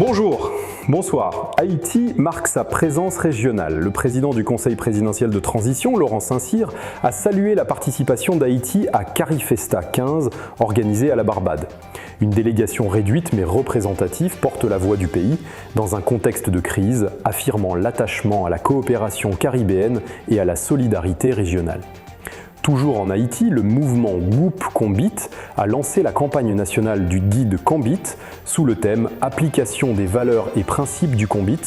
Bonjour, bonsoir. Haïti marque sa présence régionale. Le président du Conseil présidentiel de transition, Laurent Saint-Cyr, a salué la participation d'Haïti à Carifesta 15, organisée à la Barbade. Une délégation réduite mais représentative porte la voix du pays dans un contexte de crise, affirmant l'attachement à la coopération caribéenne et à la solidarité régionale. Toujours en Haïti, le mouvement Whoop Combit a lancé la campagne nationale du guide Combit sous le thème « Application des valeurs et principes du Combit ».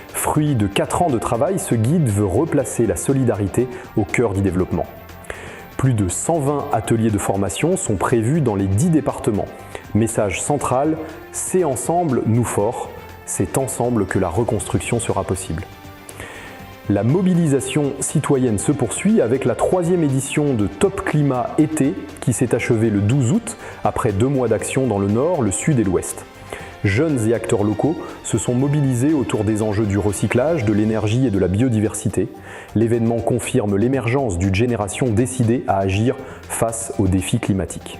Fruit de 4 ans de travail, ce guide veut replacer la solidarité au cœur du développement. Plus de 120 ateliers de formation sont prévus dans les 10 départements. Message central, c'est ensemble, nous forts, c'est ensemble que la reconstruction sera possible. La mobilisation citoyenne se poursuit avec la 3e édition de Top Climat été qui s'est achevée le 12 août après 2 mois d'action dans le nord, le sud et l'ouest. Jeunes et acteurs locaux se sont mobilisés autour des enjeux du recyclage, de l'énergie et de la biodiversité. L'événement confirme l'émergence d'une génération décidée à agir face aux défis climatiques.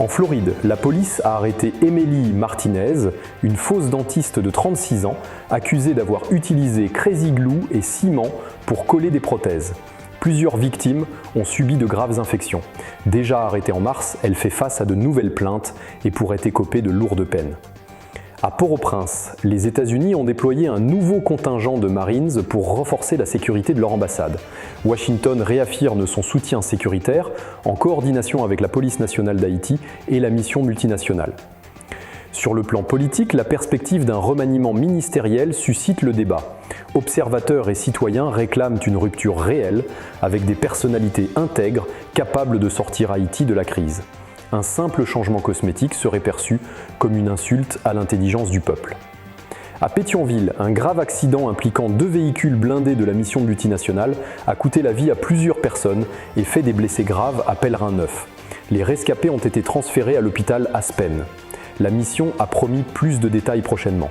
En Floride, la police a arrêté Emily Martinez, une fausse dentiste de 36 ans, accusée d'avoir utilisé Crazy Glue et ciment pour coller des prothèses. Plusieurs victimes ont subi de graves infections. Déjà arrêtée en mars, elle fait face à de nouvelles plaintes et pourrait écoper de lourdes peines. À Port-au-Prince, les États-Unis ont déployé un nouveau contingent de Marines pour renforcer la sécurité de leur ambassade. Washington réaffirme son soutien sécuritaire en coordination avec la police nationale d'Haïti et la mission multinationale. Sur le plan politique, la perspective d'un remaniement ministériel suscite le débat. Observateurs et citoyens réclament une rupture réelle avec des personnalités intègres capables de sortir Haïti de la crise. Un simple changement cosmétique serait perçu comme une insulte à l'intelligence du peuple. À Pétionville, un grave accident impliquant 2 véhicules blindés de la mission multinationale a coûté la vie à plusieurs personnes et fait des blessés graves à Pèlerin-Neuf. Les rescapés ont été transférés à l'hôpital Aspen. La mission a promis plus de détails prochainement.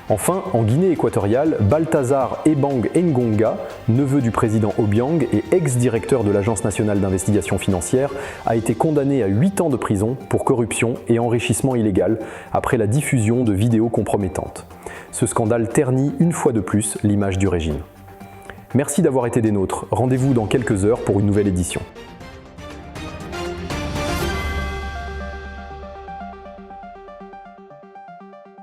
Enfin, en Guinée équatoriale, Balthazar Ebang Ngonga, neveu du président Obiang et ex-directeur de l'Agence nationale d'investigation financière, a été condamné à 8 ans de prison pour corruption et enrichissement illégal après la diffusion de vidéos compromettantes. Ce scandale ternit une fois de plus l'image du régime. Merci d'avoir été des nôtres. Rendez-vous dans quelques heures pour une nouvelle édition.